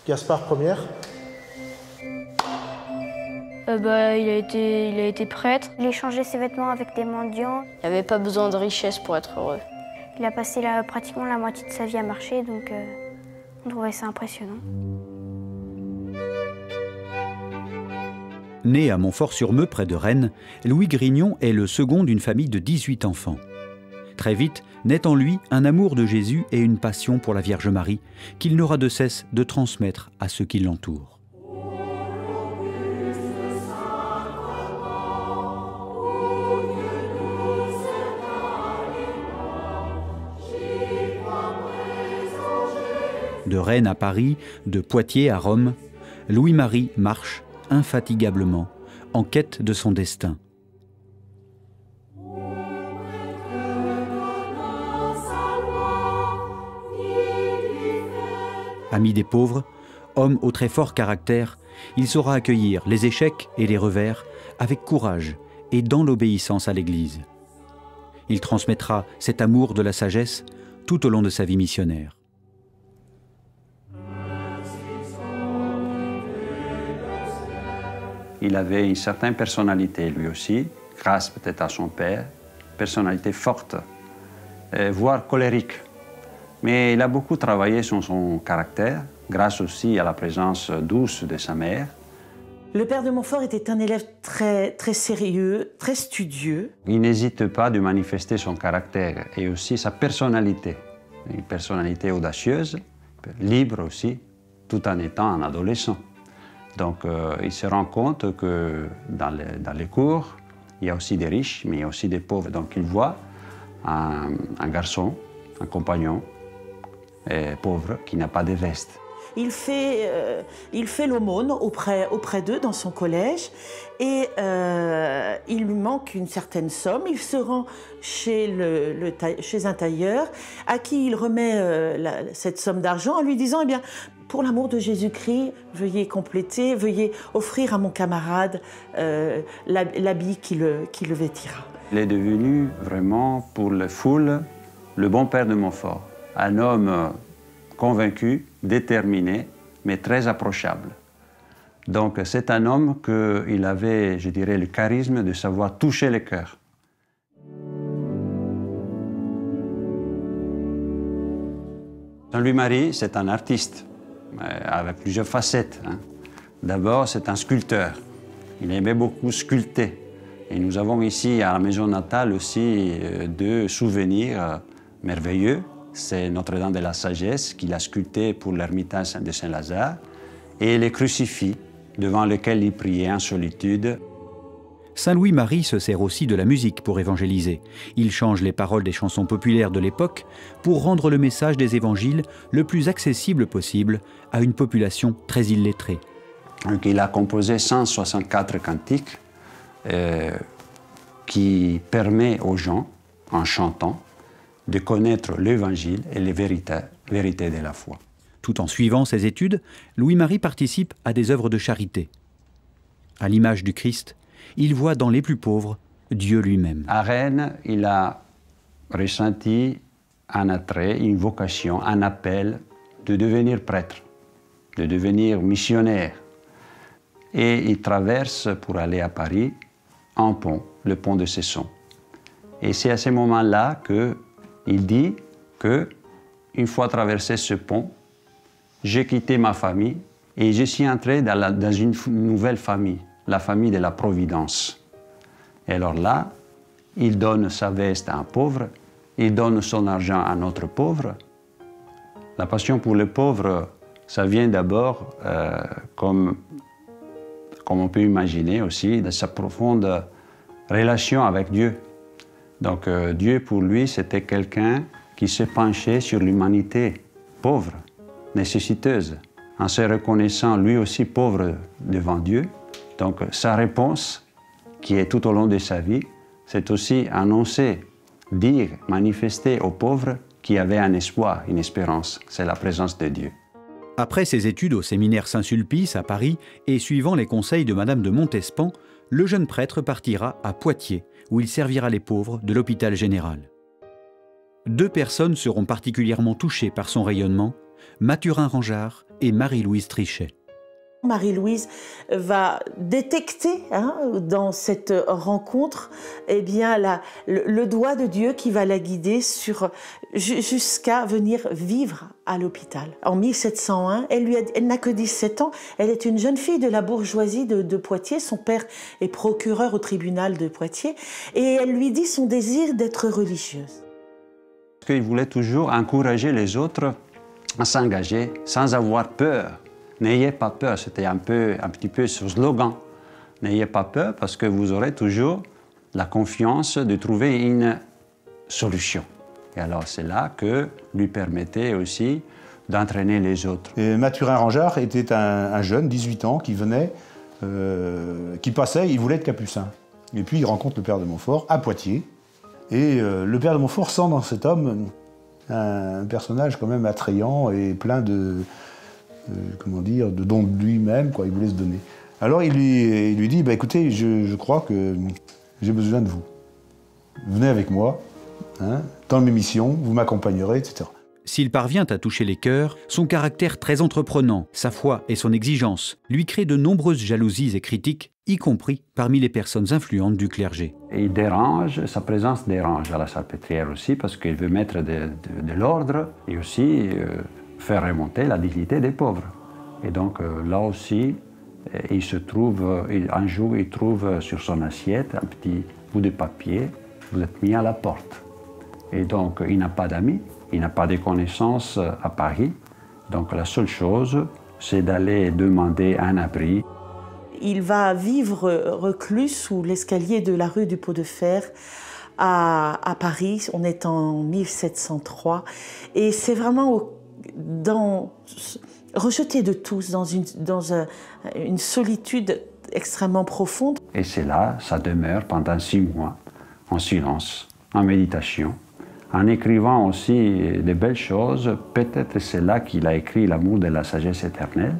Gaspard, première. Il a été prêtre. Il échangeait ses vêtements avec des mendiants. Il n'y avait pas besoin de richesse pour être heureux. Il a passé pratiquement la moitié de sa vie à marcher, donc on trouvait ça impressionnant. Né à Montfort-sur-Meux, près de Rennes, Louis Grignon est le second d'une famille de 18 enfants. Très vite, naît en lui un amour de Jésus et une passion pour la Vierge Marie qu'il n'aura de cesse de transmettre à ceux qui l'entourent. De Rennes à Paris, de Poitiers à Rome, Louis-Marie marche infatigablement en quête de son destin. Ami des pauvres, homme au très fort caractère, il saura accueillir les échecs et les revers avec courage et dans l'obéissance à l'Église. Il transmettra cet amour de la sagesse tout au long de sa vie missionnaire. Il avait une certaine personnalité, lui aussi, grâce peut-être à son père, personnalité forte, voire colérique. Mais il a beaucoup travaillé sur son caractère, grâce aussi à la présence douce de sa mère. Le père de Montfort était un élève très sérieux, très studieux. Il n'hésite pas de manifester son caractère et aussi sa personnalité. Une personnalité audacieuse, libre aussi, tout en étant un adolescent. Donc il se rend compte que dans les cours, il y a aussi des riches, mais il y a aussi des pauvres. Donc il voit un garçon, un compagnon pauvre qui n'a pas de veste. Il fait l'aumône auprès d'eux dans son collège et il lui manque une certaine somme. Il se rend chez un tailleur à qui il remet cette somme d'argent en lui disant « Eh bien, pour l'amour de Jésus-Christ, veuillez compléter, veuillez offrir à mon camarade l'habit qui le vêtira. » Il est devenu vraiment pour la foule le bon père de Montfort. Un homme convaincu, déterminé, mais très approchable. Donc c'est un homme qu'il avait, je dirais, le charisme de savoir toucher le cœur. Saint-Louis-Marie, c'est un artiste, avec plusieurs facettes. D'abord, c'est un sculpteur. Il aimait beaucoup sculpter. Et nous avons ici, à la maison natale, aussi deux souvenirs merveilleux. C'est Notre-Dame de la Sagesse qu'il a sculpté pour l'ermitage de Saint-Lazare et les crucifix devant lesquels il priait en solitude. Saint Louis-Marie se sert aussi de la musique pour évangéliser. Il change les paroles des chansons populaires de l'époque pour rendre le message des évangiles le plus accessible possible à une population très illettrée. Donc, il a composé 164 cantiques qui permettent aux gens, en chantant, de connaître l'Évangile et les vérités de la foi. Tout en suivant ses études, Louis-Marie participe à des œuvres de charité. À l'image du Christ, il voit dans les plus pauvres Dieu lui-même. À Rennes, il a ressenti un attrait, une vocation, un appel de devenir prêtre, de devenir missionnaire. Et il traverse pour aller à Paris un pont, le pont de Cesson. Et c'est à ce moment-là qu'il dit qu'une fois traversé ce pont, j'ai quitté ma famille et je suis entré dans une nouvelle famille, la famille de la Providence. Et alors là, il donne sa veste à un pauvre, il donne son argent à un autre pauvre. La passion pour le pauvre, ça vient d'abord, comme on peut imaginer aussi, de sa profonde relation avec Dieu. Donc Dieu, pour lui, c'était quelqu'un qui se penchait sur l'humanité pauvre, nécessiteuse, en se reconnaissant lui aussi pauvre devant Dieu. Donc sa réponse, qui est tout au long de sa vie, c'est aussi annoncer, dire, manifester aux pauvres qu'il y avait un espoir, une espérance. C'est la présence de Dieu. Après ses études au séminaire Saint-Sulpice à Paris et suivant les conseils de Madame de Montespan, le jeune prêtre partira à Poitiers, où il servira les pauvres de l'hôpital général. Deux personnes seront particulièrement touchées par son rayonnement, Mathurin Rangeard et Marie-Louise Trichet. Marie-Louise va détecter dans cette rencontre le doigt de Dieu qui va la guider jusqu'à venir vivre à l'hôpital. En 1701, elle n'a que 17 ans, elle est une jeune fille de la bourgeoisie de Poitiers, son père est procureur au tribunal de Poitiers, et elle lui dit son désir d'être religieuse. Il voulait toujours encourager les autres à s'engager sans avoir peur. N'ayez pas peur, c'était un petit peu ce slogan. N'ayez pas peur parce que vous aurez toujours la confiance de trouver une solution. Et alors c'est là que lui permettait aussi d'entraîner les autres. Et Mathurin Rangeard était un jeune, 18 ans, qui venait, qui passait, il voulait être capucin. Et puis il rencontre le père de Montfort à Poitiers. Et le père de Montfort sent dans cet homme un personnage quand même attrayant et plein de dons de lui-même, quoi, il voulait se donner. Alors il lui dit, bah, écoutez, je crois que j'ai besoin de vous. Venez avec moi, dans mes missions, vous m'accompagnerez, etc. S'il parvient à toucher les cœurs, son caractère très entreprenant, sa foi et son exigence lui créent de nombreuses jalousies et critiques, y compris parmi les personnes influentes du clergé. Et il dérange, sa présence dérange à la Salpêtrière aussi, parce qu'il veut mettre de l'ordre et aussi faire remonter la dignité des pauvres. Et donc là aussi, il se trouve, un jour, il trouve sur son assiette un petit bout de papier, vous êtes mis à la porte. Et donc il n'a pas d'amis, il n'a pas de connaissances à Paris. Donc la seule chose, c'est d'aller demander un abri. Il va vivre reclus sous l'escalier de la rue du Pot de Fer à Paris. On est en 1703. Et c'est vraiment rejeté de tous, dans une solitude extrêmement profonde. Et c'est là, ça demeure pendant 6 mois, en silence, en méditation, en écrivant aussi de belles choses. Peut-être c'est là qu'il a écrit L'amour de la sagesse éternelle.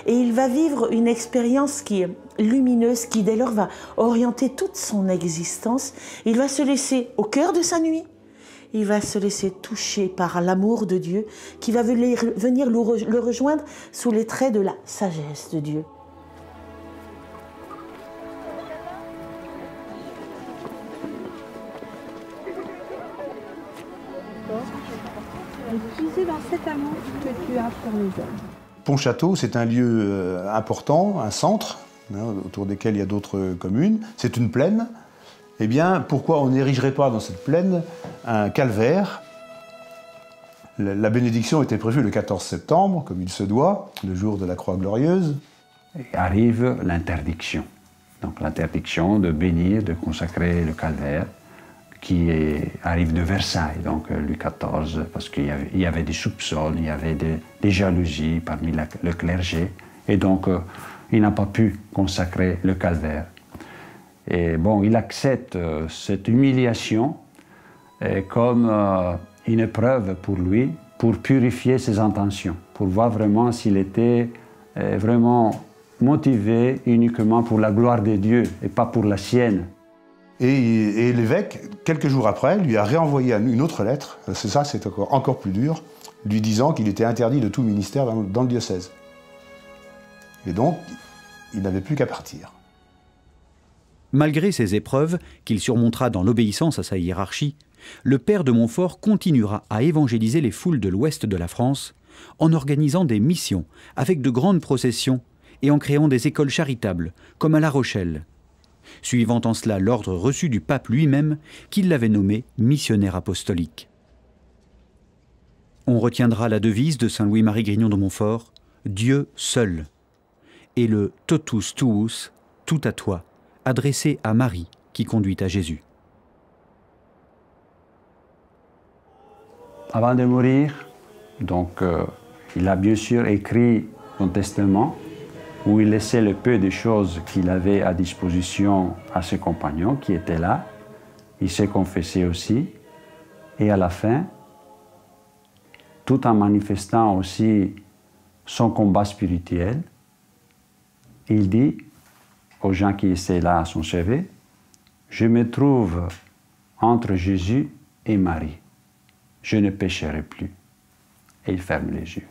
Et il va vivre une expérience qui est lumineuse, qui dès lors va orienter toute son existence. Il va se laisser au cœur de sa nuit. Il va se laisser toucher par l'amour de Dieu qui va venir le rejoindre sous les traits de la sagesse de Dieu. Puiser dans cet amour que tu as pour les hommes. Pontchâteau, c'est un lieu important, un centre, autour desquels il y a d'autres communes. C'est une plaine. Eh bien, pourquoi on n'érigerait pas dans cette plaine un calvaire? La bénédiction était prévue le 14 septembre, comme il se doit, le jour de la Croix Glorieuse. Et arrive l'interdiction. Donc l'interdiction de bénir, de consacrer le calvaire, qui arrive de Versailles, donc Louis XIV, parce qu'il y avait des soupçons, il y avait des jalousies parmi le clergé, et donc il n'a pas pu consacrer le calvaire. Et bon, il accepte cette humiliation comme une épreuve pour lui, pour purifier ses intentions, pour voir vraiment s'il était vraiment motivé uniquement pour la gloire de Dieu et pas pour la sienne. Et l'évêque, quelques jours après, lui a réenvoyé une autre lettre, c'est ça, c'est encore plus dur, lui disant qu'il était interdit de tout ministère dans le diocèse. Et donc, il n'avait plus qu'à partir. Malgré ces épreuves, qu'il surmontera dans l'obéissance à sa hiérarchie, le père de Montfort continuera à évangéliser les foules de l'ouest de la France en organisant des missions avec de grandes processions et en créant des écoles charitables, comme à La Rochelle, suivant en cela l'ordre reçu du pape lui-même qui l'avait nommé missionnaire apostolique. On retiendra la devise de saint Louis-Marie Grignon de Montfort, « Dieu seul », et le « totus tuus », tout à toi, adressé à Marie qui conduit à Jésus. Avant de mourir, donc, il a bien sûr écrit son testament où il laissait le peu de choses qu'il avait à disposition à ses compagnons qui étaient là. Il s'est confessé aussi. Et à la fin, tout en manifestant aussi son combat spirituel, il dit aux gens qui étaient là à son chevet, « Je me trouve entre Jésus et Marie. je ne pécherai plus. Et il ferme les yeux.